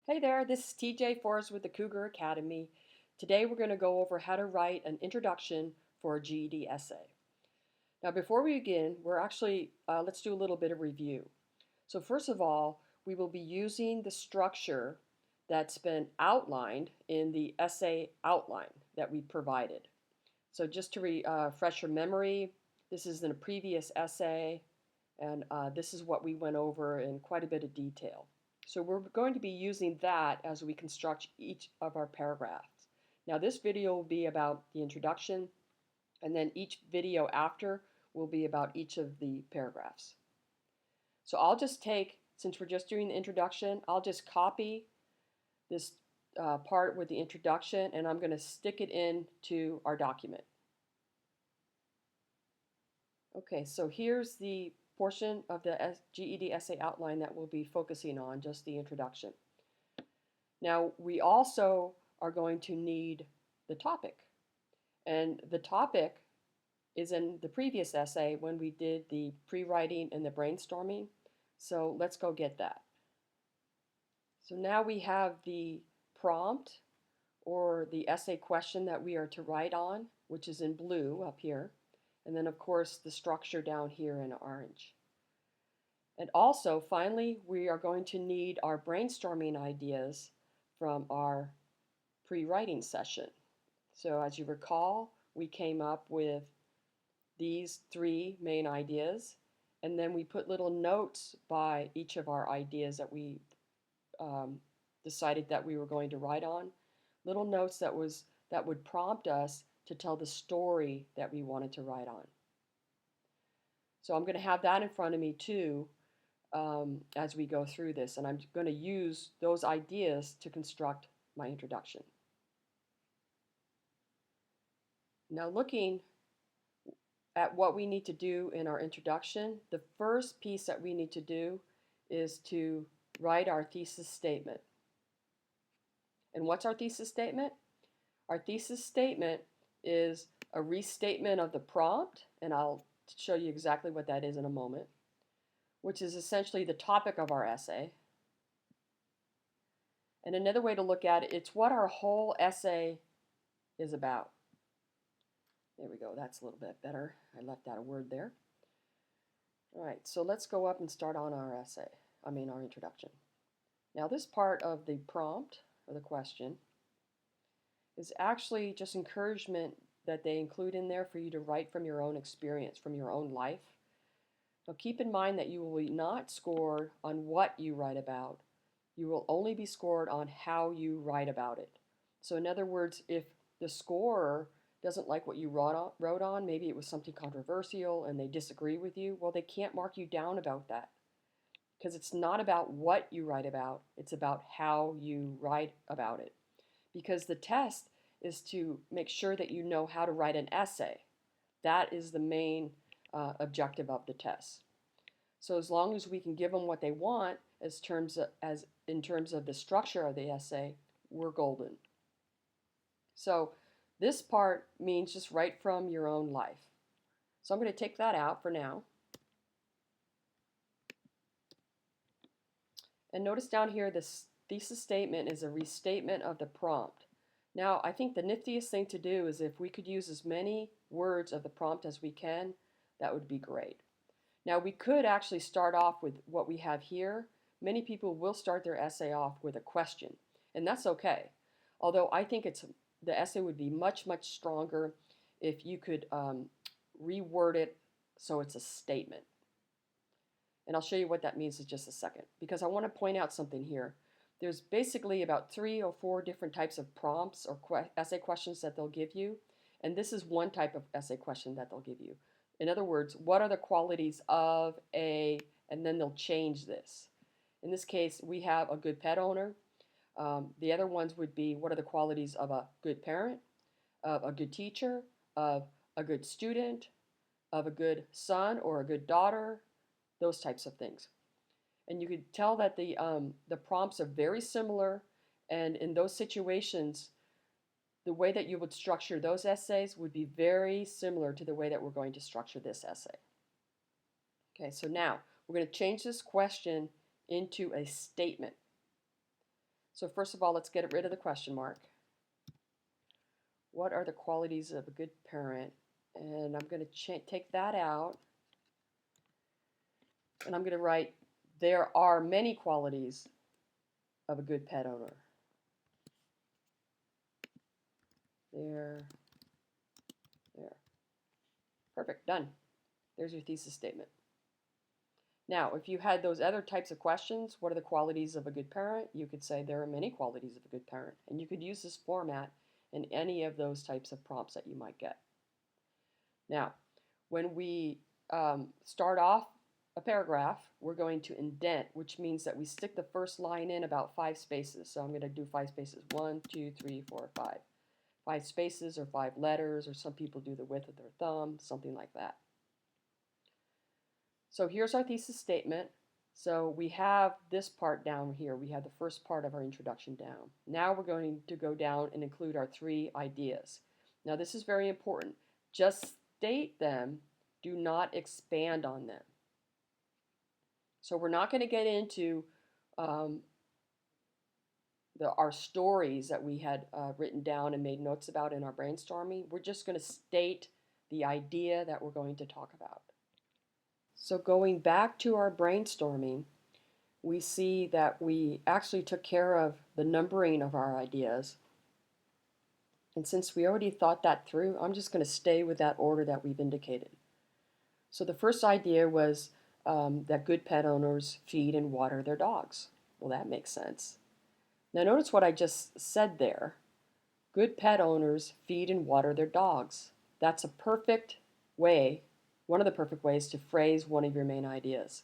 Hey there, this is TJ Forrest with the Cougar Academy. Today we're going to go over how to write an introduction for a GED essay. Now before we begin, let's do a little bit of review. So first of all, we will be using the structure that's been outlined in the essay outline that we provided. So just to refresh your memory, this is in a previous essay, and this is what we went over in quite a bit of detail. So we're going to be using that as we construct each of our paragraphs. Now this video will be about the introduction, and then each video after will be about each of the paragraphs. So since we're just doing the introduction, I'll just copy this part with the introduction, and I'm going to stick it into our document. Okay, so here's the portion of the GED essay outline that we'll be focusing on, just the introduction. Now, we also are going to need the topic. And the topic is in the previous essay when we did the pre-writing and the brainstorming. So let's go get that. So now we have the prompt or the essay question that we are to write on, which is in blue up here. And then, of course, the structure down here in orange. And also, finally, we are going to need our brainstorming ideas from our pre-writing session. So as you recall, we came up with these three main ideas, and then we put little notes by each of our ideas that we decided that we were going to write on. Little notes that would prompt us to tell the story that we wanted to write on. So I'm going to have that in front of me too as we go through this, and I'm going to use those ideas to construct my introduction. Now looking at what we need to do in our introduction, the first piece that we need to do is to write our thesis statement. And what's our thesis statement? Our thesis statement is a restatement of the prompt, and I'll show you exactly what that is in a moment, which is essentially the topic of our essay. And another way to look at it, it's what our whole essay is about. There we go, that's a little bit better. I left out a word there. All right, so let's go up and start on our our introduction. Now this part of the prompt, or the question, is actually just encouragement that they include in there for you to write from your own experience, from your own life. Now keep in mind that you will be not scored on what you write about. You will only be scored on how you write about it. So in other words, if the scorer doesn't like what you wrote on, maybe it was something controversial and they disagree with you, well, they can't mark you down about that. Because it's not about what you write about, it's about how you write about it. Because the test is to make sure that you know how to write an essay. That is the main objective of the test. So as long as we can give them what they want in terms of the structure of the essay, we're golden. So this part means just write from your own life. So I'm going to take that out for now. And notice down here, this thesis statement is a restatement of the prompt. Now, I think the niftiest thing to do is if we could use as many words of the prompt as we can, that would be great. Now, we could actually start off with what we have here. Many people will start their essay off with a question, and that's okay. Although I think the essay would be much, much stronger if you could reword it so it's a statement. And I'll show you what that means in just a second, because I want to point out something here. There's basically about 3 or 4 different types of prompts or essay questions that they'll give you, and this is one type of essay question that they'll give you. In other words, what are the qualities of a, and then they'll change this. In this case, we have a good pet owner. The other ones would be, what are the qualities of a good parent, of a good teacher, of a good student, of a good son or a good daughter, those types of things. And you could tell that the prompts are very similar, and in those situations, the way that you would structure those essays would be very similar to the way that we're going to structure this essay. Okay, so now we're going to change this question into a statement. So first of all, let's get rid of the question mark. What are the qualities of a good parent? And I'm going to take that out. And I'm going to write, there are many qualities of a good pet owner. There. Perfect, done. There's your thesis statement. Now, if you had those other types of questions, what are the qualities of a good parent? You could say there are many qualities of a good parent. And you could use this format in any of those types of prompts that you might get. Now, when we start off a paragraph, we're going to indent, which means that we stick the first line in about 5 spaces. So I'm going to do 5 spaces. 1, 2, 3, 4, 5. 5 spaces or 5 letters, or some people do the width of their thumb, something like that. So here's our thesis statement. So we have this part down here. We have the first part of our introduction down. Now we're going to go down and include our 3 ideas. Now this is very important. Just state them, do not expand on them. So we're not going to get into our stories that we had written down and made notes about in our brainstorming. We're just going to state the idea that we're going to talk about. So going back to our brainstorming, we see that we actually took care of the numbering of our ideas. And since we already thought that through, I'm just going to stay with that order that we've indicated. So the first idea was that good pet owners feed and water their dogs. Well, that makes sense. Now notice what I just said there. Good pet owners feed and water their dogs. That's a perfect way, one of the perfect ways to phrase one of your main ideas.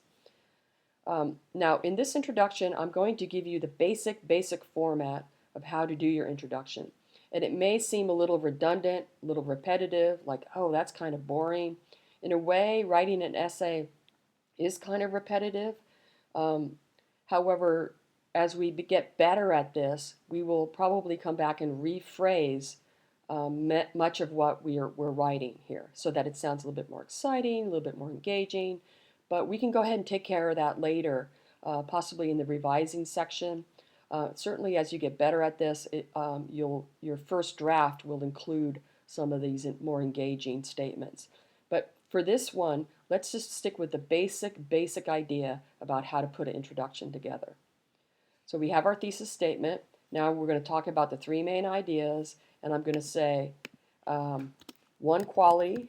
Now in this introduction, I'm going to give you the basic format of how to do your introduction. And it may seem a little redundant, a little repetitive, like, oh, that's kind of boring. In a way, writing an essay is kind of repetitive. However, as we get better at this, we will probably come back and rephrase much of what we're writing here so that it sounds a little bit more exciting, a little bit more engaging. But we can go ahead and take care of that later, possibly in the revising section. Certainly as you get better at this, your first draft will include some of these more engaging statements. But for this one, let's just stick with the basic idea about how to put an introduction together. So we have our thesis statement. Now we're going to talk about the 3 main ideas, and I'm going to say one quality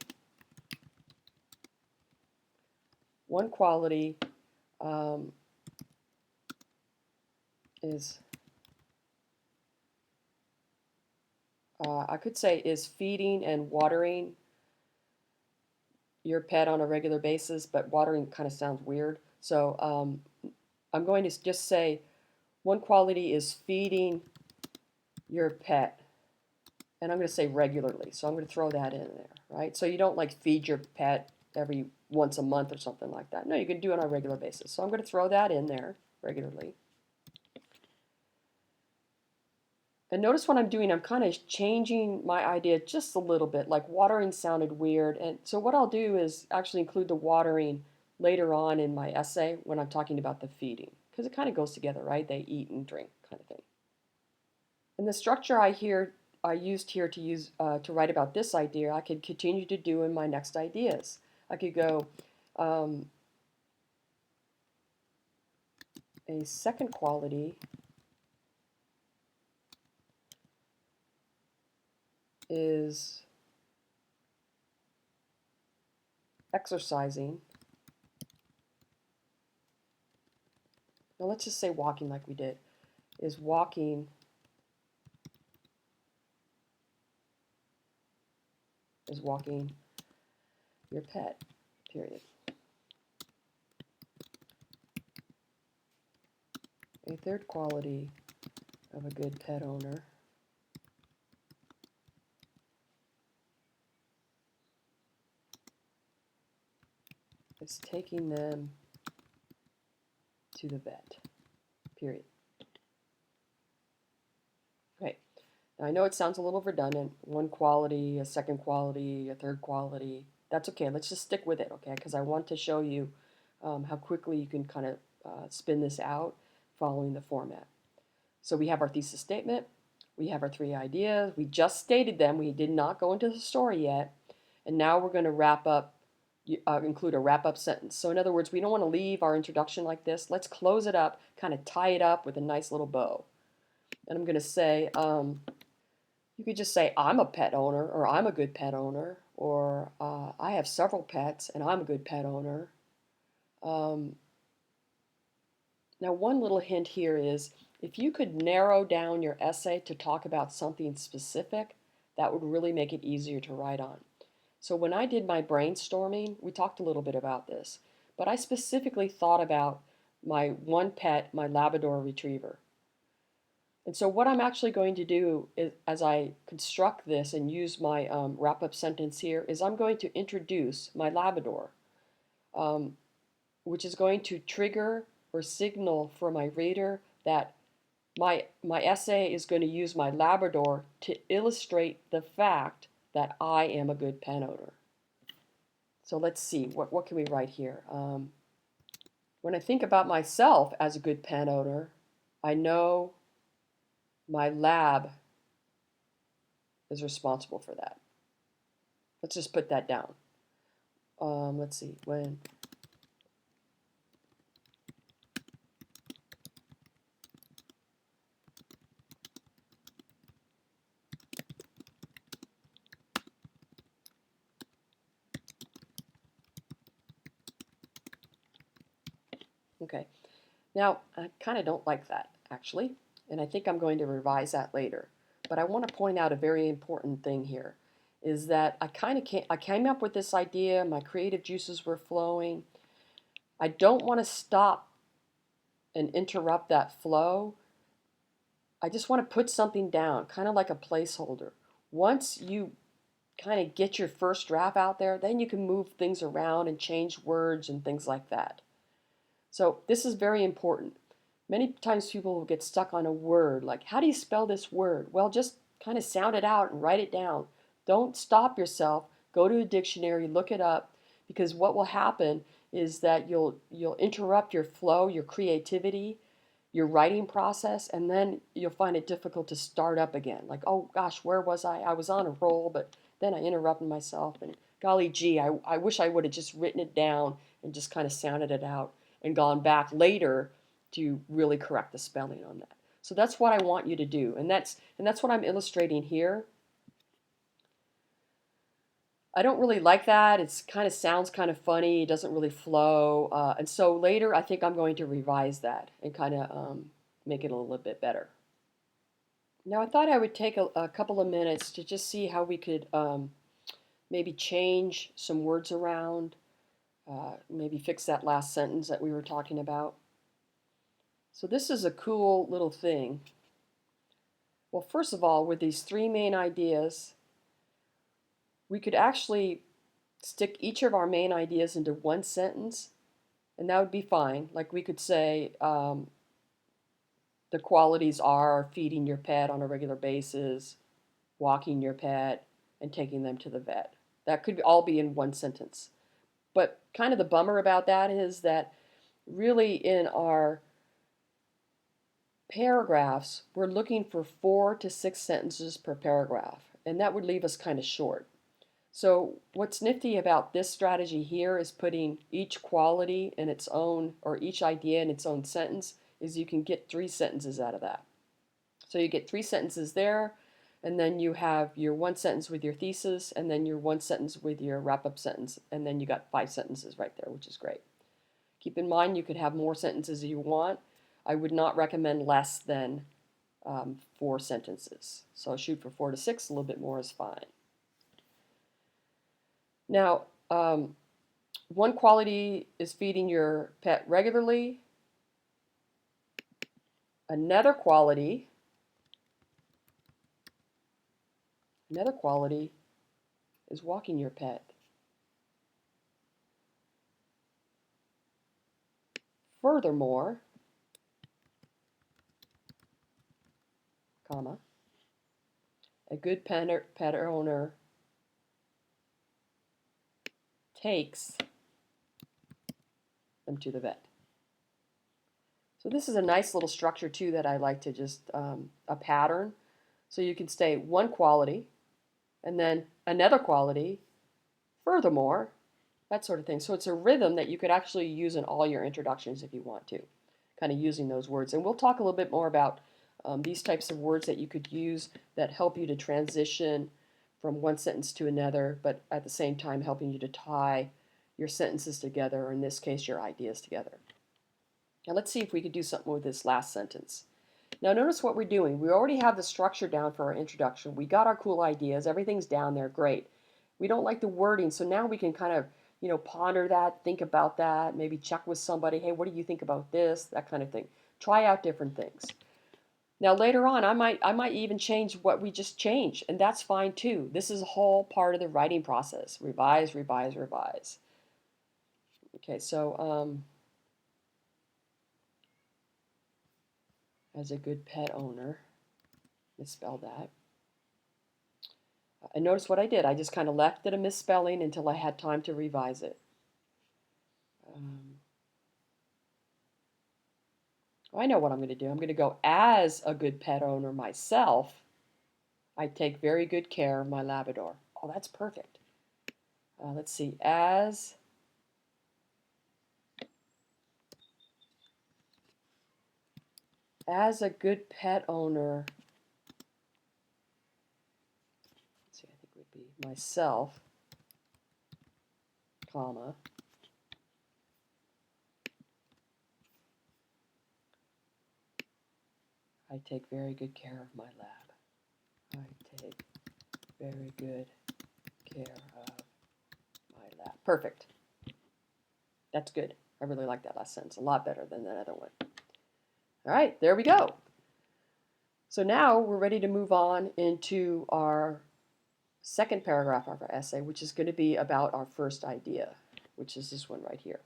is, I could say, is feeding and watering your pet on a regular basis, but watering kind of sounds weird. So I'm going to just say one quality is feeding your pet. And I'm going to say regularly. So I'm going to throw that in there, right? So you don't like feed your pet every once a month or something like that. No, you can do it on a regular basis. So I'm going to throw that in there regularly. And notice what I'm doing, I'm kind of changing my idea just a little bit, like watering sounded weird. And so what I'll do is actually include the watering later on in my essay when I'm talking about the feeding, because it kind of goes together, right? They eat and drink kind of thing. And the structure I used here to write about this idea, I could continue to do in my next ideas. I could go a second quality is exercising. Now let's just say walking like we did. Is walking your pet, period. A third quality of a good pet owner is taking them to the vet, period. Okay, now I know it sounds a little redundant, one quality, a second quality, a third quality. That's okay, let's just stick with it, okay, because I want to show you how quickly you can kind of spin this out following the format. So we have our thesis statement, we have our 3 ideas, we just stated them, we did not go into the story yet, and now we're going to wrap up, include a wrap-up sentence. So in other words, we don't want to leave our introduction like this. Let's close it up, kind of tie it up with a nice little bow. And I'm going to say, you could just say, I'm a pet owner, or I'm a good pet owner, or I have several pets and I'm a good pet owner. Now, one little hint here is if you could narrow down your essay to talk about something specific, that would really make it easier to write on. So when I did my brainstorming, we talked a little bit about this, but I specifically thought about my one pet, my Labrador Retriever. And so what I'm actually going to do is, as I construct this and use my wrap-up sentence here, is I'm going to introduce my Labrador, which is going to trigger or signal for my reader that my essay is going to use my Labrador to illustrate the fact that I am a good pet owner. So let's see, what can we write here? When I think about myself as a good pet owner, I know my lab is responsible for that. Let's just put that down. Let's see, when okay. Now, I kind of don't like that, actually, and I think I'm going to revise that later. But I want to point out a very important thing here, is that I came up with this idea, my creative juices were flowing. I don't want to stop and interrupt that flow. I just want to put something down, kind of like a placeholder. Once you kind of get your first draft out there, then you can move things around and change words and things like that. So this is very important. Many times people will get stuck on a word, like, how do you spell this word? Well, just kind of sound it out and write it down. Don't stop yourself. Go to a dictionary, look it up, because what will happen is that you'll interrupt your flow, your creativity, your writing process, and then you'll find it difficult to start up again. Like, oh gosh, where was I? I was on a roll, but then I interrupted myself, and golly gee, I wish I would have just written it down and just kind of sounded it out and gone back later to really correct the spelling on that. So that's what I want you to do, and that's what I'm illustrating here. I don't really like that. It kind of sounds kind of funny. It doesn't really flow, and so later I think I'm going to revise that and kind of make it a little bit better. Now I thought I would take a couple of minutes to just see how we could maybe change some words around, maybe fix that last sentence that we were talking about. So this is a cool little thing. Well, first of all, with these 3 main ideas, we could actually stick each of our main ideas into one sentence, and that would be fine. Like we could say, the qualities are feeding your pet on a regular basis, walking your pet, and taking them to the vet. That could all be in one sentence. But kind of the bummer about that is that really in our paragraphs, we're looking for 4 to 6 sentences per paragraph, and that would leave us kind of short. So what's nifty about this strategy here is putting each quality in its own, or each idea in its own sentence, is you can get 3 sentences out of that. So you get 3 sentences there, and then you have your 1 sentence with your thesis, and then your 1 sentence with your wrap-up sentence, and then you got 5 sentences right there, which is great. Keep in mind you could have more sentences if you want. I would not recommend less than 4 sentences. So shoot for 4 to 6, a little bit more is fine. Now, one quality is feeding your pet regularly. Another quality is walking your pet. Furthermore, comma, a good pet owner takes them to the vet. So this is a nice little structure too that I like to just, a pattern. So you can say one quality and then another quality, furthermore, that sort of thing. So it's a rhythm that you could actually use in all your introductions if you want to, kind of using those words. And we'll talk a little bit more about these types of words that you could use that help you to transition from one sentence to another, but at the same time helping you to tie your sentences together, or in this case, your ideas together. Now let's see if we could do something with this last sentence. Now notice what we're doing. We already have the structure down for our introduction. We got our cool ideas. Everything's down there. Great. We don't like the wording, so now we can kind of, ponder that, think about that, maybe check with somebody. Hey, what do you think about this? That kind of thing. Try out different things. Now later on, I might even change what we just changed, and that's fine too. This is a whole part of the writing process. Revise, revise, revise. Okay, so as a good pet owner, misspell that. And notice what I did. I just kind of left it a misspelling until I had time to revise it. I know what I'm going to do. I'm going to go, as a good pet owner myself, I take very good care of my Labrador. Oh, that's perfect. Let's see. As a good pet owner, let's see, I think it would be myself, comma, I take very good care of my lab. I take very good care of my lab. Perfect. That's good. I really like that last sentence. A lot better than that other one. All right, there we go. So now we're ready to move on into our second paragraph of our essay, which is going to be about our first idea, which is this one right here.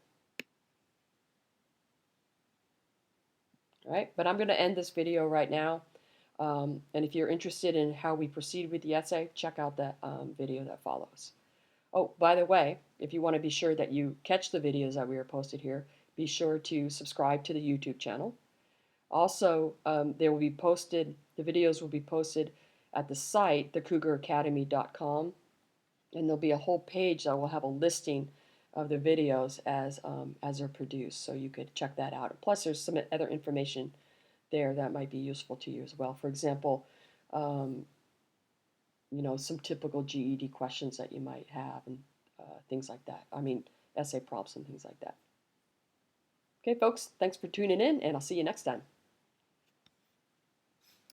All right, but I'm going to end this video right now. And if you're interested in how we proceed with the essay, check out that video that follows. Oh, by the way, if you want to be sure that you catch the videos that we are posted here, be sure to subscribe to the YouTube channel. Also, they will be posted, the videos will be posted at the site, thecougaracademy.com, and there'll be a whole page that will have a listing of the videos as they're produced, so you could check that out. Plus, there's some other information there that might be useful to you as well. For example, some typical GED questions that you might have and things like that. I mean, essay prompts and things like that. Okay, folks, thanks for tuning in, and I'll see you next time.